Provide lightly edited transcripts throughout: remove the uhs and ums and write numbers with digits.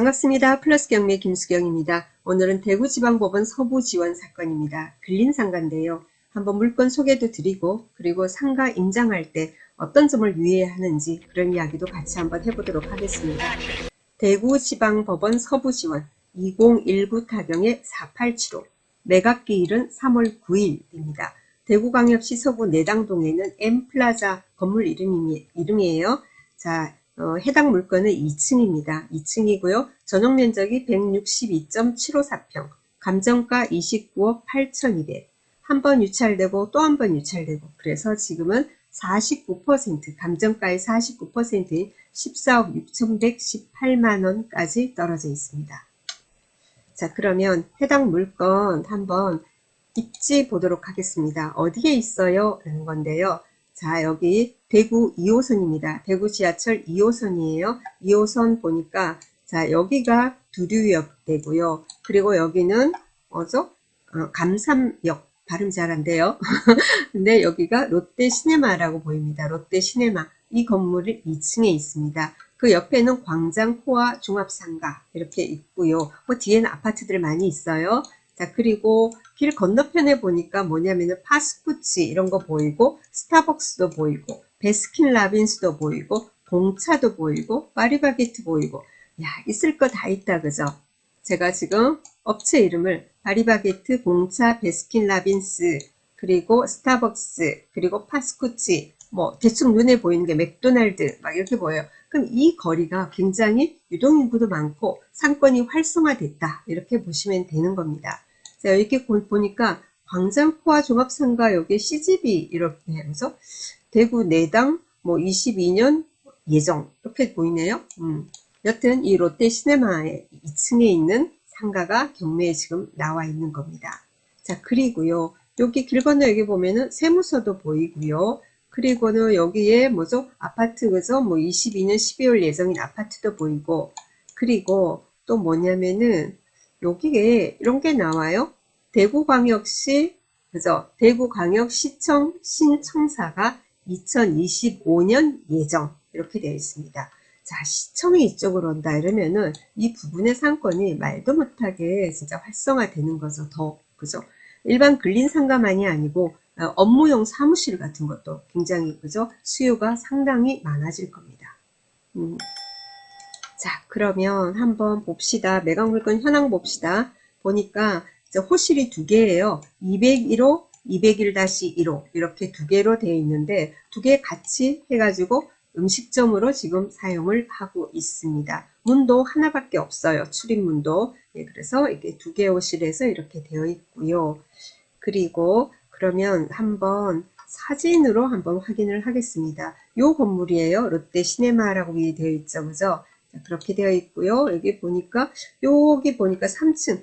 반갑습니다. 플러스 경매 김수경입니다. 오늘은 대구지방법원 서부지원 사건입니다. 근린상가인데요. 한번 물건 소개도 드리고 그리고 상가 임장할 때 어떤 점을 유의해야 하는지 그런 이야기도 같이 한번 해보도록 하겠습니다. 대구지방법원 서부지원 2019 타경의 4875 매각기일은 3월 9일입니다. 대구광역시 서구 내당동에는 M플라자 건물 이름이에요. 자, 해당 물건은 2층입니다. 2층이고요. 전용면적이 162.754평, 감정가 29억 8,200, 한 번 유찰되고 또 한 번 유찰되고, 그래서 지금은 49%, 감정가의 49%인 14억 6,118만원까지 떨어져 있습니다. 자, 그러면 해당 물건 한번 입지 보도록 하겠습니다. 어디에 있어요? 라는 건데요. 자, 여기 대구 2호선입니다. 대구 지하철 2호선이에요. 2호선 보니까 자, 여기가 두류역 되고요. 그리고 여기는 뭐죠? 감삼역. 발음 잘 안 돼요. 근데 여기가 롯데 시네마라고 보입니다. 롯데 시네마. 이 건물이 2층에 있습니다. 그 옆에는 광장 코아 종합상가 이렇게 있고요. 뒤에는 아파트들 많이 있어요. 자, 그리고 길 건너편에 보니까 뭐냐면은 파스쿠치 이런 거 보이고, 스타벅스도 보이고, 베스킨라빈스도 보이고, 봉차도 보이고, 파리바게트 보이고, 야, 있을 거 다 있다, 그죠? 제가 지금 업체 이름을 파리바게트, 봉차, 베스킨라빈스, 그리고 스타벅스, 그리고 파스쿠치, 뭐 대충 눈에 보이는 게 맥도날드 막 이렇게 보여요. 그럼 이 거리가 굉장히 유동인구도 많고 상권이 활성화됐다 이렇게 보시면 되는 겁니다. 자, 이렇게 보니까 광장코아 종합상가 여기 CGV 이렇게 하면서 대구 내당 뭐 22년 예정 이렇게 보이네요. 여튼 이 롯데 시네마의 2층에 있는 상가가 경매에 지금 나와 있는 겁니다. 자, 그리고요. 여기 길 건너 여기 보면은 세무서도 보이고요. 그리고는 여기에 뭐죠? 아파트 그죠? 뭐 22년 12월 예정인 아파트도 보이고, 그리고 또 뭐냐면은 여기에 이런 게 나와요. 대구광역시 그죠? 대구광역시청 신청사가 2025년 예정 이렇게 되어 있습니다. 자, 시청이 이쪽으로 온다 이러면은 이 부분의 상권이 말도 못하게 진짜 활성화되는 거죠. 더 그죠? 일반 근린상가만이 아니고 업무용 사무실 같은 것도 굉장히 그죠? 수요가 상당히 많아질 겁니다. 자, 그러면 한번 봅시다. 매각물건 현황 봅시다. 보니까 호실이 두 개예요. 201호, 201-1호 이렇게 두 개로 되어 있는데 두 개 같이 해가지고 음식점으로 지금 사용을 하고 있습니다. 문도 하나밖에 없어요. 출입문도. 예, 그래서 이게 두 개 호실에서 이렇게 되어 있고요. 그리고 그러면 한번 사진으로 한번 확인을 하겠습니다. 요 건물이에요. 롯데 시네마라고 되어 있죠. 그죠? 그렇게 되어 있고요. 여기 보니까 3층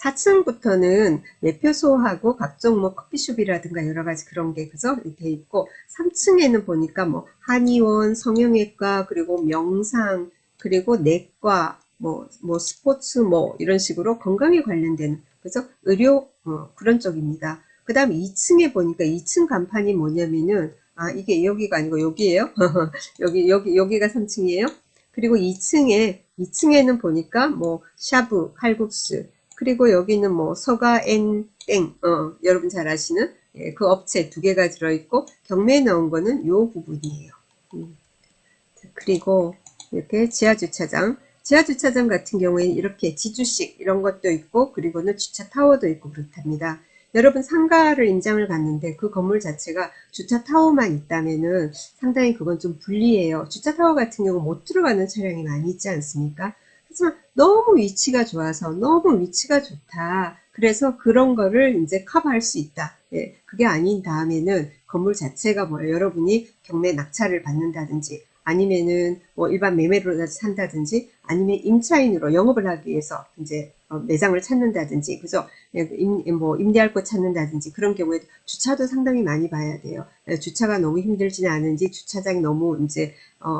4층부터는 매표소하고 각종 뭐 커피숍이라든가 여러 가지 그런 게 그죠? 되어 있고 3층에는 보니까 뭐 한의원, 성형외과, 그리고 명상, 그리고 내과, 뭐 스포츠 뭐 이런 식으로 건강에 관련된 그죠? 의료 그런 쪽입니다. 그 다음 2층에 보니까 2층 간판이 뭐냐면은 이게 여기가 아니고 여기에요. 여기가 3층이에요. 그리고 2층에는 보니까 뭐 샤브, 칼국수, 그리고 여기는 뭐 서가 엔 땡, 여러분 잘 아시는 그 업체 두 개가 들어있고 경매에 나온 거는 요 부분이에요. 그리고 이렇게 지하주차장 같은 경우에는 이렇게 지주식 이런 것도 있고 그리고는 주차 타워도 있고 그렇답니다. 여러분 상가를 임장을 갔는데 그 건물 자체가 주차 타워만 있다면은 상당히 그건 좀 불리해요. 주차 타워 같은 경우 못 들어가는 차량이 많이 있지 않습니까? 하지만 너무 위치가 좋아서 너무 위치가 좋다. 그래서 그런 거를 이제 커버할 수 있다. 예, 그게 아닌 다음에는 건물 자체가 뭐예요? 여러분이 경매 낙찰을 받는다든지 아니면은 뭐 일반 매매로 산다든지 아니면 임차인으로 영업을 하기 위해서 이제 매장을 찾는다든지 그죠? 뭐 임대할 거 찾는다든지 그런 경우에도 주차도 상당히 많이 봐야 돼요. 주차가 너무 힘들지는 않은지 주차장이 너무 이제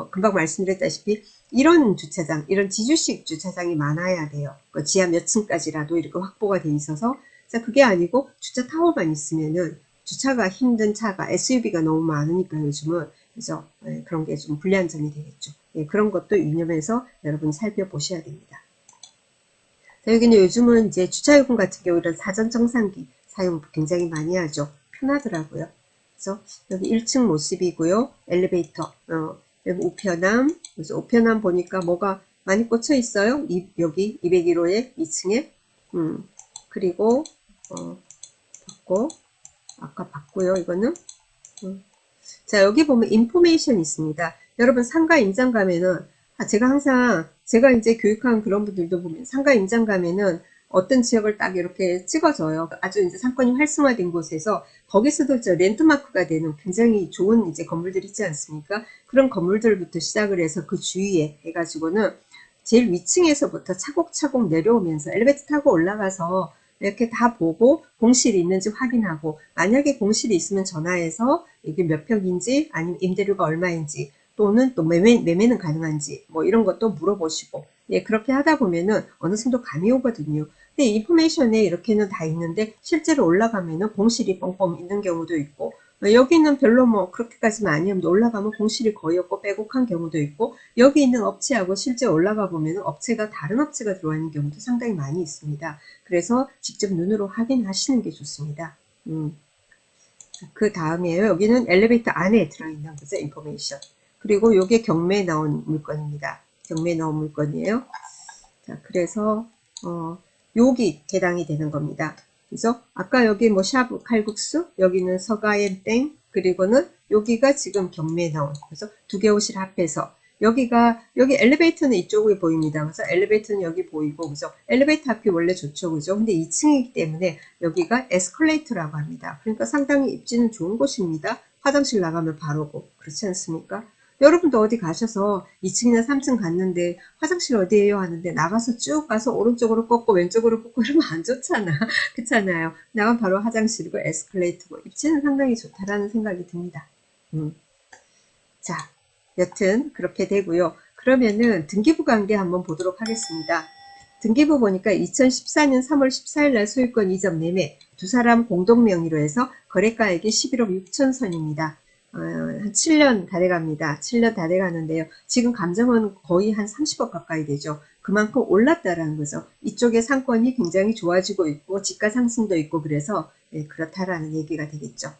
금방 말씀드렸다시피 이런 주차장, 이런 지주식 주차장이 많아야 돼요. 지하 몇 층까지라도 이렇게 확보가 돼 있어서 자, 그게 아니고 주차 타워만 있으면은 주차가 힘든 차가 SUV가 너무 많으니까 요즘은 그죠? 네, 그런 게 좀 불리한 점이 되겠죠. 예, 그런 것도 유념해서 여러분이 살펴보셔야 됩니다. 자, 여기는 요즘은 이제 주차요금 같은 경우 이런 사전정상기 사용 굉장히 많이 하죠. 편하더라고요. 그래서 여기 1층 모습이고요. 엘리베이터, 여기 우편함, 그래서 우편함 보니까 뭐가 많이 꽂혀 있어요. 여기 201호에 2층에, 그리고 봤고, 아까 봤고요. 이거는, 자, 여기 보면 인포메이션 있습니다. 여러분 상가 임장 가면은 제가 항상 제가 이제 교육한 그런 분들도 보면 상가 임장 가면은 어떤 지역을 딱 이렇게 찍어줘요. 아주 이제 상권이 활성화된 곳에서 거기서도 저 랜드마크가 되는 굉장히 좋은 이제 건물들 있지 않습니까? 그런 건물들부터 시작을 해서 그 주위에 해가지고는 제일 위층에서부터 차곡차곡 내려오면서 엘리베이터 타고 올라가서 이렇게 다 보고 공실이 있는지 확인하고, 만약에 공실이 있으면 전화해서 이게 몇 평인지 아니면 임대료가 얼마인지 또는 또 매매는 가능한지 뭐 이런 것도 물어보시고, 예, 그렇게 하다 보면은 어느 정도 감이 오거든요. 근데 인포메이션에 이렇게는 다 있는데 실제로 올라가면은 공실이 뻥뻥 있는 경우도 있고, 여기는 별로 뭐 그렇게까지는 아니었는데 올라가면 공실이 거의 없고 빼곡한 경우도 있고, 여기 있는 업체하고 실제 올라가 보면 업체가 다른 업체가 들어와 있는 경우도 상당히 많이 있습니다. 그래서 직접 눈으로 확인하시는 게 좋습니다. 그 다음이에요. 여기는 엘리베이터 안에 들어있는 거죠. 인포메이션. 그리고 요게 경매에 나온 물건입니다. 경매에 나온 물건이에요. 자, 그래서 여기 해당이 되는 겁니다. 그래서 아까 여기 뭐 샤브 칼국수, 여기는 서가엔 땡, 그리고는 여기가 지금 경매에 나온, 그래서 두 개 옷을 합해서 여기 엘리베이터는 이쪽에 보입니다. 그래서 엘리베이터는 여기 보이고, 그래서 엘리베이터 앞이 원래 좋죠, 그죠? 근데 2층이기 때문에 여기가 에스컬레이터라고 합니다. 그러니까 상당히 입지는 좋은 곳입니다. 화장실 나가면 바로고, 그렇지 않습니까? 여러분도 어디 가셔서 2층이나 3층 갔는데 화장실 어디에요 하는데 나가서 쭉 가서 오른쪽으로 꺾고 왼쪽으로 꺾고 이러면 안 좋잖아. 그렇잖아요. 나가면 바로 화장실이고 에스컬레이터고 입지는 상당히 좋다라는 생각이 듭니다. 자, 여튼 그렇게 되고요. 그러면은 등기부 관계 한번 보도록 하겠습니다. 등기부 보니까 2014년 3월 14일 날 소유권 이전 매매 두 사람 공동 명의로 해서 거래가액이 11억 6천 선입니다. 한 7년 다 돼갑니다. 7년 다 돼가는데요. 지금 감정은 거의 한 30억 가까이 되죠. 그만큼 올랐다라는 거죠. 이쪽의 상권이 굉장히 좋아지고 있고 지가 상승도 있고 그래서 네, 그렇다라는 얘기가 되겠죠.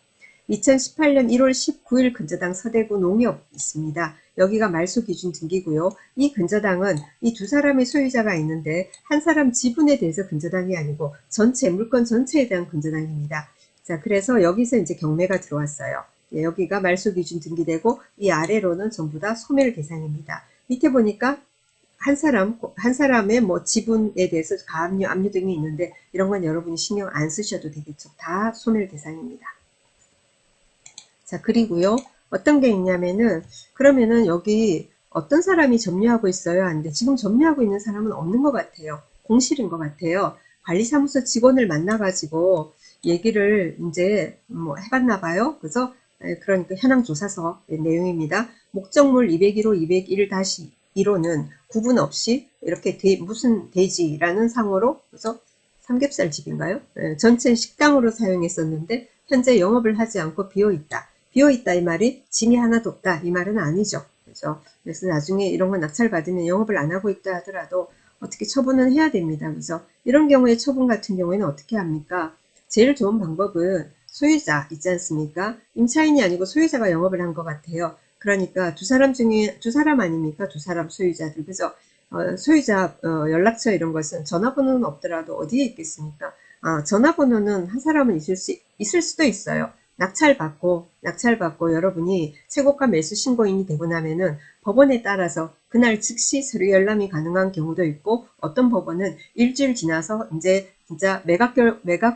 2018년 1월 19일 근저당 서대구 농협 있습니다. 여기가 말소 기준 등기고요. 이 근저당은 이 두 사람의 소유자가 있는데 한 사람 지분에 대해서 근저당이 아니고 전체 물건 전체에 대한 근저당입니다. 자, 그래서 여기서 이제 경매가 들어왔어요. 예, 여기가 말소 기준 등기되고 이 아래로는 전부 다 소멸 대상입니다. 밑에 보니까 한 사람의 뭐 지분에 대해서 가압류, 압류 등이 있는데 이런 건 여러분이 신경 안 쓰셔도 되겠죠. 다 소멸 대상입니다. 자, 그리고요. 어떤 게 있냐면은, 그러면은 여기 어떤 사람이 점유하고 있어요? 하는데, 지금 점유하고 있는 사람은 없는 것 같아요. 공실인 것 같아요. 관리사무소 직원을 만나가지고 얘기를 이제 뭐 해봤나 봐요. 그래서, 그러니까 현황조사서 내용입니다. 목적물 201호, 201-1호는 구분 없이 이렇게 무슨 돼지라는 상호로, 그래서 삼겹살 집인가요? 전체 식당으로 사용했었는데, 현재 영업을 하지 않고 비어있다. 비어있다 이 말이 짐이 하나도 없다 이 말은 아니죠. 그죠? 그래서 나중에 이런 거 낙찰받으면 영업을 안 하고 있다 하더라도 어떻게 처분은 해야 됩니다. 그래서 이런 경우에 처분 같은 경우에는 어떻게 합니까? 제일 좋은 방법은 소유자 있지 않습니까? 임차인이 아니고 소유자가 영업을 한 것 같아요. 그러니까 두 사람 중에 두 사람 아닙니까? 두 사람 소유자들. 그래서 소유자 연락처 이런 것은 전화번호는 없더라도 어디에 있겠습니까? 전화번호는 한 사람은 있을 수도 있어요. 낙찰받고 여러분이 최고가 매수 신고인이 되고 나면은 법원에 따라서 그날 즉시 서류 열람이 가능한 경우도 있고, 어떤 법원은 일주일 지나서 이제 진짜 매각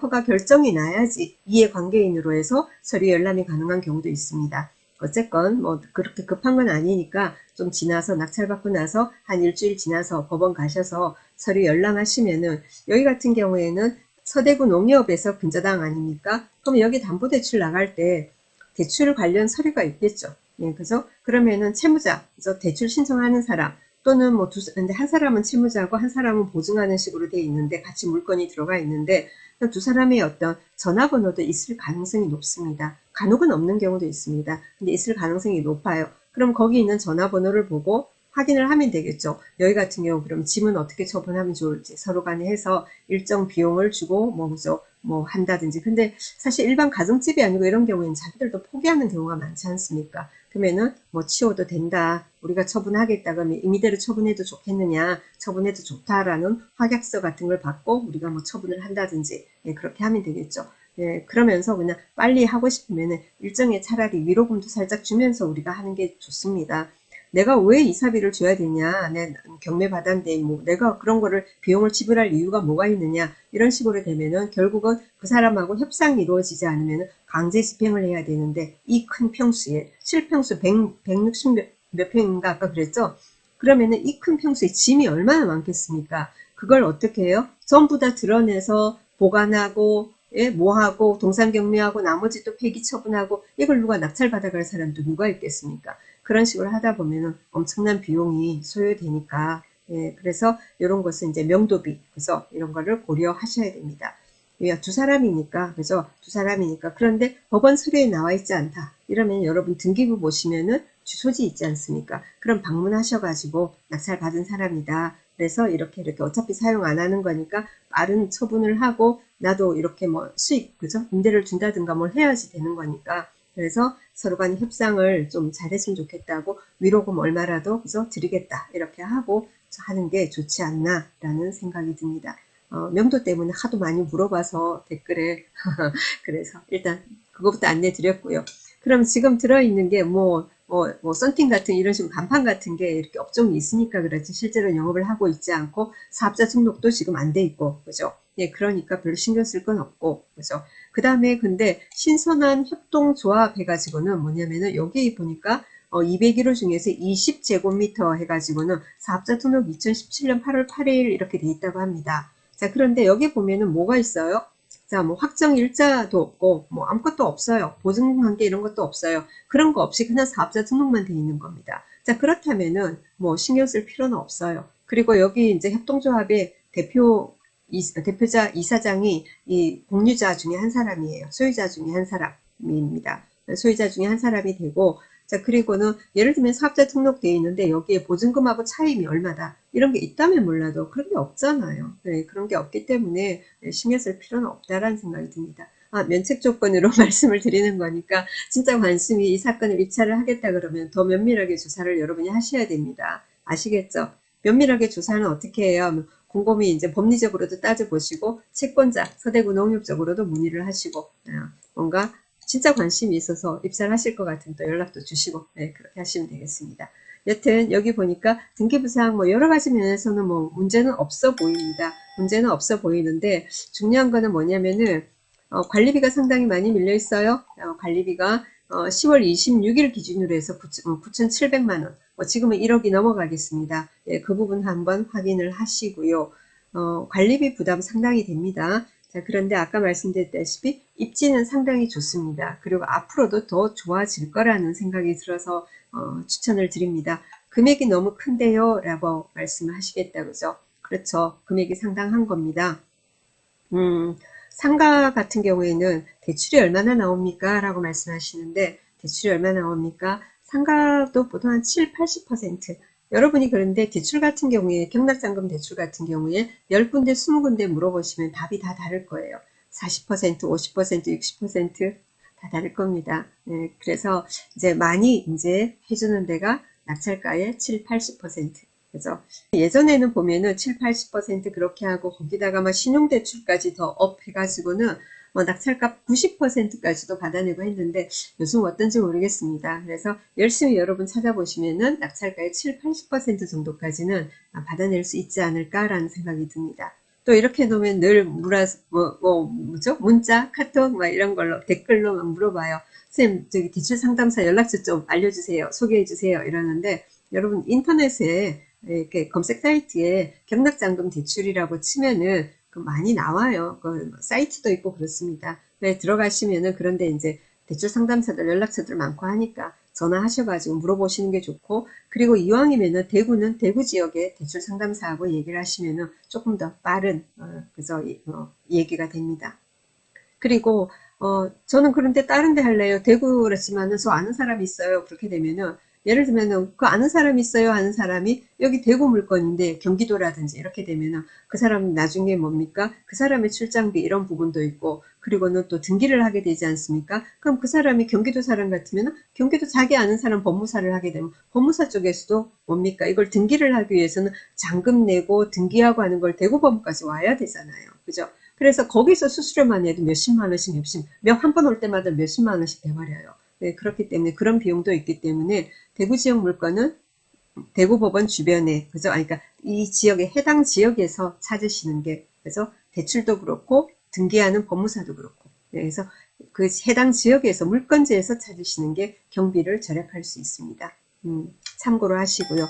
허가 결정이 나야지 이해관계인으로 해서 서류 열람이 가능한 경우도 있습니다. 어쨌건 뭐 그렇게 급한 건 아니니까 좀 지나서 낙찰받고 나서 한 일주일 지나서 법원 가셔서 서류 열람하시면은, 여기 같은 경우에는 서대구 농협에서 근저당 아닙니까? 그럼 여기 담보대출 나갈 때 대출 관련 서류가 있겠죠. 예, 그래서 그러면은 채무자, 그래서 대출 신청하는 사람 또는 뭐 근데 한 사람은 채무자고 한 사람은 보증하는 식으로 돼 있는데 같이 물건이 들어가 있는데 두 사람의 어떤 전화번호도 있을 가능성이 높습니다. 간혹은 없는 경우도 있습니다. 근데 있을 가능성이 높아요. 그럼 거기 있는 전화번호를 보고 확인을 하면 되겠죠. 여기 같은 경우 그럼 짐은 어떻게 처분하면 좋을지 서로 간에 해서 일정 비용을 주고 뭐 그죠? 뭐 한다든지. 근데 사실 일반 가정집이 아니고 이런 경우에는 자기들도 포기하는 경우가 많지 않습니까? 그러면은 뭐 치워도 된다. 우리가 처분하겠다. 그러면 임의대로 처분해도 좋겠느냐? 처분해도 좋다라는 확약서 같은 걸 받고 우리가 뭐 처분을 한다든지 예, 그렇게 하면 되겠죠. 예, 그러면서 그냥 빨리 하고 싶으면은 일정에 차라리 위로금도 살짝 주면서 우리가 하는 게 좋습니다. 내가 왜 이사비를 줘야 되냐? 내 경매 받았는데 뭐 내가 그런 거를 비용을 지불할 이유가 뭐가 있느냐? 이런 식으로 되면은 결국은 그 사람하고 협상이 이루어지지 않으면 강제 집행을 해야 되는데 이 큰 평수에 실평수 160 몇 평인가 아까 그랬죠? 그러면은 이 큰 평수에 짐이 얼마나 많겠습니까? 그걸 어떻게 해요? 전부 다 드러내서 보관하고 예, 뭐하고 동산경매하고 나머지 또 폐기 처분하고 이걸 누가 낙찰받아갈 사람도 누가 있겠습니까? 그런 식으로 하다 보면은 엄청난 비용이 소요되니까 예, 그래서 이런 것은 이제 명도비 그래서 이런 거를 고려하셔야 됩니다. 예, 두 사람이니까 그죠? 두 사람이니까 그런데 법원 서류에 나와 있지 않다. 이러면 여러분 등기부 보시면은 주소지 있지 않습니까? 그럼 방문하셔가지고 낙찰 받은 사람이다. 그래서 이렇게 어차피 사용 안 하는 거니까 빠른 처분을 하고 나도 이렇게 뭐 수익 그죠? 임대를 준다든가 뭘 해야지 되는 거니까 그래서 서로 간 협상을 좀 잘했으면 좋겠다고 위로금 얼마라도 그죠? 드리겠다 이렇게 하고 하는 게 좋지 않나라는 생각이 듭니다. 명도 때문에 하도 많이 물어봐서 댓글에 그래서 일단 그것부터 안내 드렸고요. 그럼 지금 들어있는 게 뭐 썬팅 같은 이런 식으로 간판 같은 게 이렇게 업종이 있으니까 그렇지 실제로 영업을 하고 있지 않고 사업자 등록도 지금 안 돼 있고 그죠? 예, 그러니까 별로 신경 쓸 건 없고 그죠? 그 다음에 근데 신선한 협동조합 해가지고는 뭐냐면은 여기 보니까 201호 중에서 20제곱미터 해가지고는 사업자 등록 2017년 8월 8일 이렇게 돼 있다고 합니다. 자, 그런데 여기 보면은 뭐가 있어요? 자, 뭐 확정 일자도 없고 뭐 아무것도 없어요. 보증관계 이런 것도 없어요. 그런 거 없이 그냥 사업자 등록만 돼 있는 겁니다. 자, 그렇다면은 뭐 신경 쓸 필요는 없어요. 그리고 여기 이제 협동조합의 대표자 이사장이 이 공유자 중에 한 사람이에요. 소유자 중에 한 사람입니다. 소유자 중에 한 사람이 되고 자, 그리고는 예를 들면 사업자 등록되어 있는데 여기에 보증금하고 차임이 얼마다 이런 게 있다면 몰라도 그런 게 없잖아요. 네, 그런 게 없기 때문에 신경 쓸 필요는 없다라는 생각이 듭니다. 면책 조건으로 말씀을 드리는 거니까 진짜 관심이 이 사건을 입찰을 하겠다 그러면 더 면밀하게 조사를 여러분이 하셔야 됩니다. 아시겠죠? 면밀하게 조사는 어떻게 해요? 곰곰이 이제 법리적으로도 따져보시고 채권자, 서대구 농협적으로도 문의를 하시고 뭔가 진짜 관심이 있어서 입사를 하실 것 같으면 또 연락도 주시고 네, 그렇게 하시면 되겠습니다. 여튼 여기 보니까 등기부상 뭐 여러 가지 면에서는 뭐 문제는 없어 보입니다. 문제는 없어 보이는데 중요한 거는 뭐냐면은 관리비가 상당히 많이 밀려 있어요. 관리비가 10월 26일 기준으로 해서 9,700만 원. 지금은 1억이 넘어가겠습니다. 예, 그 부분 한번 확인을 하시고요. 관리비 부담 상당히 됩니다. 자, 그런데 아까 말씀드렸다시피 입지는 상당히 좋습니다. 그리고 앞으로도 더 좋아질 거라는 생각이 들어서 추천을 드립니다. 금액이 너무 큰데요? 라고 말씀을 하시겠다, 그죠? 그렇죠. 금액이 상당한 겁니다. 상가 같은 경우에는 대출이 얼마나 나옵니까? 라고 말씀하시는데 대출이 얼마나 나옵니까? 상가도 보통 한 7, 80%. 여러분이 그런데 대출 같은 경우에 경락잔금 대출 같은 경우에 10군데, 20군데 물어보시면 답이 다 다를 거예요. 40%, 50%, 60%다 다를 겁니다. 네, 그래서 이제 많이 이제 해주는 데가 낙찰가의 7, 80%. 그죠? 예전에는 보면은 7, 80% 그렇게 하고 거기다가 막 신용대출까지 더 업 해가지고는 낙찰값 90%까지도 받아내고 했는데 요즘 어떤지 모르겠습니다. 그래서 열심히 여러분 찾아보시면은 낙찰가의 7, 80% 정도까지는 받아낼 수 있지 않을까라는 생각이 듭니다. 또 이렇게 놓으면 늘 뭐죠? 문자, 카톡 막 이런 걸로 댓글로 막 물어봐요. 선생님, 저기 대출 상담사 연락처 좀 알려주세요. 소개해주세요. 이러는데 여러분 인터넷에 이렇게 검색 사이트에 경락잔금 대출이라고 치면은 많이 나와요. 그 사이트도 있고 그렇습니다. 네, 들어가시면은 그런데 이제 대출 상담사들 연락처들 많고 하니까 전화하셔가지고 물어보시는 게 좋고 그리고 이왕이면은 대구는 대구 지역의 대출 상담사하고 얘기를 하시면은 조금 더 빠른 그죠 얘기가 됩니다. 그리고 저는 그런데 다른 데 할래요. 대구 그렇지만은 저 아는 사람이 있어요. 그렇게 되면은 예를 들면 그 아는 사람이 있어요. 아는 사람이 여기 대구 물건인데 경기도라든지 이렇게 되면은 그 사람 나중에 뭡니까? 그 사람의 출장비 이런 부분도 있고 그리고는 또 등기를 하게 되지 않습니까? 그럼 그 사람이 경기도 사람 같으면 경기도 자기 아는 사람 법무사를 하게 되면 법무사 쪽에서도 뭡니까? 이걸 등기를 하기 위해서는 잔금 내고 등기하고 하는 걸 대구법까지 와야 되잖아요. 그죠? 그래서 거기서 수수료만 해도 몇십만 원씩 한 번 올 때마다 몇십만 원씩 돼버려요. 네, 그렇기 때문에 그런 비용도 있기 때문에 대구 지역 물건은 대구법원 주변에 그죠? 아니, 그러니까 이 지역에 해당 지역에서 찾으시는 게 그래서 대출도 그렇고 등기하는 법무사도 그렇고 네, 그래서 그 해당 지역에서 물건지에서 찾으시는 게 경비를 절약할 수 있습니다. 참고로 하시고요.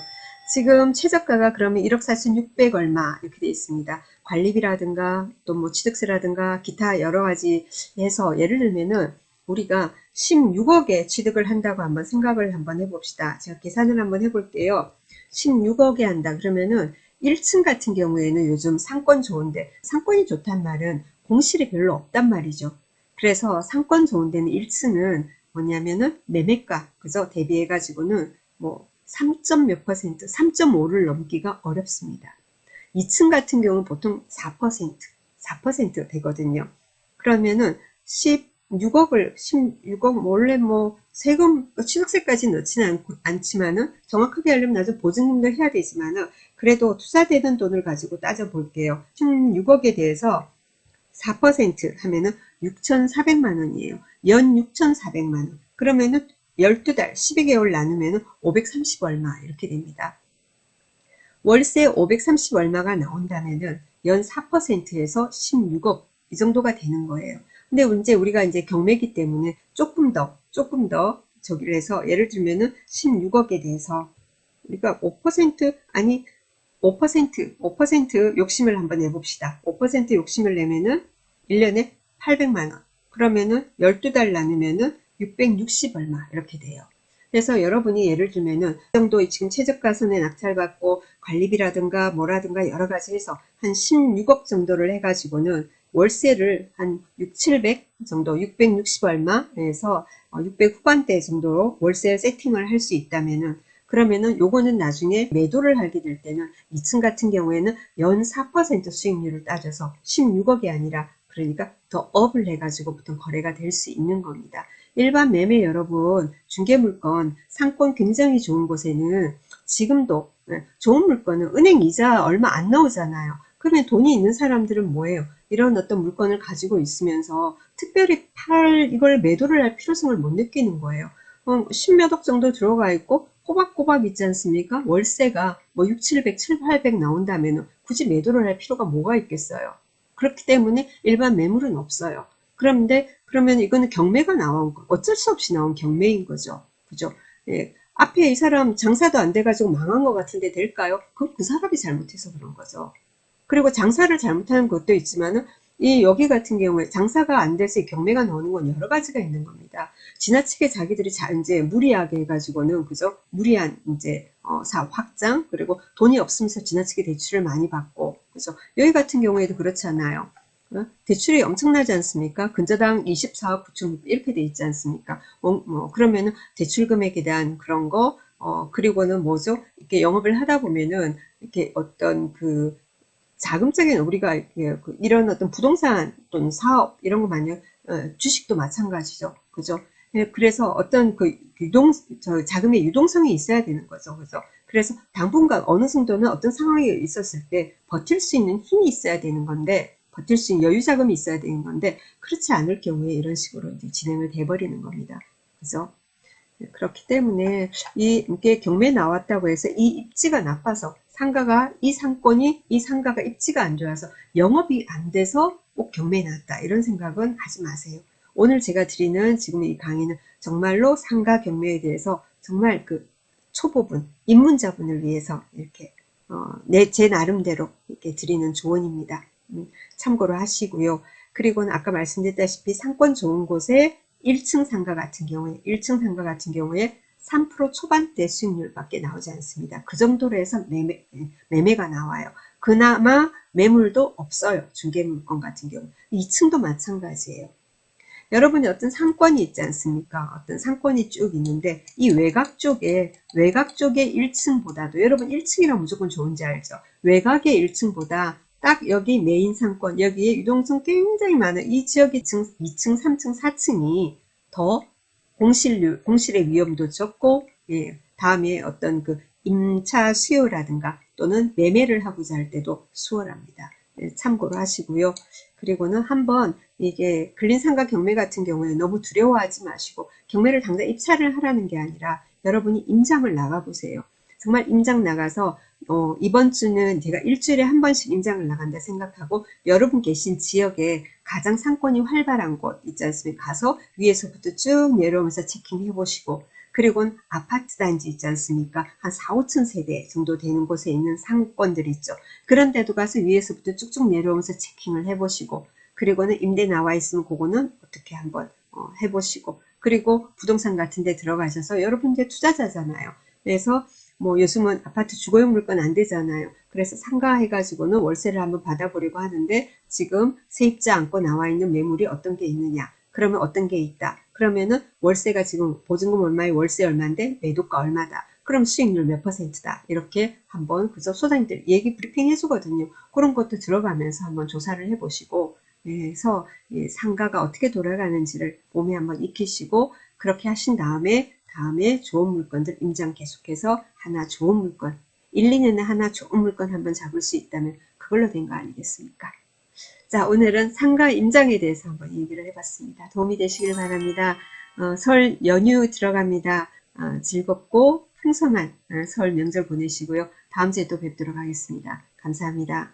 지금 최저가가 그러면 1억 4,600 얼마 이렇게 되어 있습니다. 관리비라든가 또 뭐 취득세라든가 기타 여러 가지 해서 예를 들면은 우리가 16억에 취득을 한다고 한번 생각을 한번 해봅시다. 제가 계산을 한번 해볼게요. 16억에 한다 그러면은 1층 같은 경우에는 요즘 상권 좋은데 상권이 좋단 말은 공실이 별로 없단 말이죠. 그래서 상권 좋은 데는 1층은 뭐냐면은 매매가 그죠 대비해 가지고는 뭐 3. 몇 퍼센트 3.5를 넘기가 어렵습니다. 2층 같은 경우는 보통 4% 되거든요. 그러면은 16억 원래 뭐 세금 취득세까지 넣지는 않지만은 정확하게 하려면 나중 보증금도 해야 되지만은 그래도 투자되는 돈을 가지고 따져 볼게요. 16억에 대해서 4% 하면은 6,400만 원이에요. 연 6,400만 원. 그러면은 12달 12개월 나누면은 530 얼마 이렇게 됩니다. 월세 530 얼마가 나온다면은 연 4%에서 16억 이 정도가 되는 거예요. 근데 이제 우리가 이제 경매기 때문에 조금 더 저기를 해서 예를 들면은 16억에 대해서 우리가 5% 아니 5% 욕심을 한번 내봅시다. 5% 욕심을 내면은 1년에 800만 원. 그러면은 12달 나누면은 660 얼마 이렇게 돼요. 그래서 여러분이 예를 들면은 이 정도 지금 최저가선에 낙찰받고 관리비라든가 뭐라든가 여러 가지 해서 한 16억 정도를 해가지고는 월세를 한 6, 700 정도 660 얼마에서 600 후반대 정도로 월세 세팅을 할 수 있다면은 그러면은 요거는 나중에 매도를 하게 될 때는 2층 같은 경우에는 연 4% 수익률을 따져서 16억이 아니라 그러니까 더 업을 해가지고 보통 거래가 될 수 있는 겁니다. 일반 매매 여러분 중개물건 상권 굉장히 좋은 곳에는 지금도 좋은 물건은 은행 이자 얼마 안 나오잖아요. 그러면 돈이 있는 사람들은 뭐예요? 이런 어떤 물건을 가지고 있으면서 특별히 이걸 매도를 할 필요성을 못 느끼는 거예요. 10몇 억 정도 들어가 있고 꼬박꼬박 있지 않습니까? 월세가 뭐 6, 700, 7, 800 나온다면 굳이 매도를 할 필요가 뭐가 있겠어요. 그렇기 때문에 일반 매물은 없어요. 그런데 그러면 이거는 경매가 나온 거, 어쩔 수 없이 나온 경매인 거죠. 그죠? 예. 앞에 이 사람 장사도 안 돼가지고 망한 것 같은데 될까요? 그건 그 사람이 잘못해서 그런 거죠. 그리고 장사를 잘못하는 것도 있지만은 이 여기 같은 경우에 장사가 안 돼서 경매가 나오는 건 여러 가지가 있는 겁니다. 지나치게 자기들이 이제 무리하게 해가지고는 그죠? 무리한 이제 사업 확장 그리고 돈이 없으면서 지나치게 대출을 많이 받고 그죠? 여기 같은 경우에도 그렇잖아요. 대출이 엄청나지 않습니까? 근저당 24억 9천 이렇게 돼 있지 않습니까? 그러면은 대출 금액에 대한 그런 거, 그리고는 뭐죠? 이렇게 영업을 하다 보면은 이렇게 어떤 그 자금적인 우리가 이런 어떤 부동산 또는 사업 이런 거 마냥 주식도 마찬가지죠. 그죠? 예, 그래서 어떤 그 자금의 유동성이 있어야 되는 거죠. 그죠? 그래서 당분간 어느 정도는 어떤 상황이 있었을 때 버틸 수 있는 힘이 있어야 되는 건데, 버틸 수 있는 여유 자금이 있어야 되는 건데, 그렇지 않을 경우에 이런 식으로 이제 진행을 돼버리는 겁니다. 그죠? 그렇기 때문에 이게 경매 나왔다고 해서 이 입지가 나빠서 이 상권이 이 상가가 입지가 안 좋아서 영업이 안 돼서 꼭 경매 나왔다 이런 생각은 하지 마세요. 오늘 제가 드리는 지금 이 강의는 정말로 상가 경매에 대해서 정말 그 초보분 입문자분을 위해서 이렇게 제 나름대로 이렇게 드리는 조언입니다. 참고로 하시고요. 그리고는 아까 말씀드렸다시피 상권 좋은 곳에 1층 상가 같은 경우에 3% 초반대 수익률밖에 나오지 않습니다. 그 정도로 해서 매매가 나와요. 그나마 매물도 없어요. 중개물건 같은 경우. 2층도 마찬가지예요. 여러분이 어떤 상권이 있지 않습니까? 어떤 상권이 쭉 있는데 이 외곽 쪽의 1층보다도 여러분 1층이라 무조건 좋은지 알죠? 외곽의 1층보다 딱 여기 메인 상권 여기에 유동성 굉장히 많은 이 지역의 2층, 3층, 4층이 더 공실의 위험도 적고 예, 다음에 어떤 그 임차 수요라든가 또는 매매를 하고자 할 때도 수월합니다. 예, 참고로 하시고요. 그리고는 한번 이게 근린상가 경매 같은 경우에 너무 두려워하지 마시고 경매를 당장 입찰을 하라는 게 아니라 여러분이 임장을 나가보세요. 정말 임장 나가서 이번 주는 제가 일주일에 한 번씩 임장을 나간다 생각하고 여러분 계신 지역에 가장 상권이 활발한 곳 있지 않습니까? 가서 위에서부터 쭉 내려오면서 체킹해 보시고 그리고는 아파트 단지 있지 않습니까? 한 4, 5천 세대 정도 되는 곳에 있는 상권들 있죠. 그런 데도 가서 위에서부터 쭉쭉 내려오면서 체킹을 해보시고 그리고는 임대 나와 있으면 그거는 어떻게 한번 해보시고 그리고 부동산 같은 데 들어가셔서 여러분 이제 투자자잖아요. 그래서 뭐 요즘은 아파트 주거용 물건 안 되잖아요. 그래서 상가해가지고는 월세를 한번 받아보려고 하는데 지금 세입자 안고 나와 있는 매물이 어떤 게 있느냐. 그러면 어떤 게 있다. 그러면은 월세가 지금 보증금 얼마에 월세 얼마인데 매도가 얼마다. 그럼 수익률 몇 %다. 이렇게 한번 그래서 소장님들 얘기 브리핑 해주거든요. 그런 것도 들어가면서 한번 조사를 해보시고 그래서 상가가 어떻게 돌아가는지를 몸에 한번 익히시고 그렇게 하신 다음에 좋은 물건들 임장 계속해서 하나 좋은 물건 1, 2년에 하나 좋은 물건 한번 잡을 수 있다면 그걸로 된 거 아니겠습니까? 자, 오늘은 상가 임장에 대해서 한번 얘기를 해봤습니다. 도움이 되시길 바랍니다. 설 연휴 들어갑니다. 즐겁고 풍성한 설 명절 보내시고요. 다음 주에 또 뵙도록 하겠습니다. 감사합니다.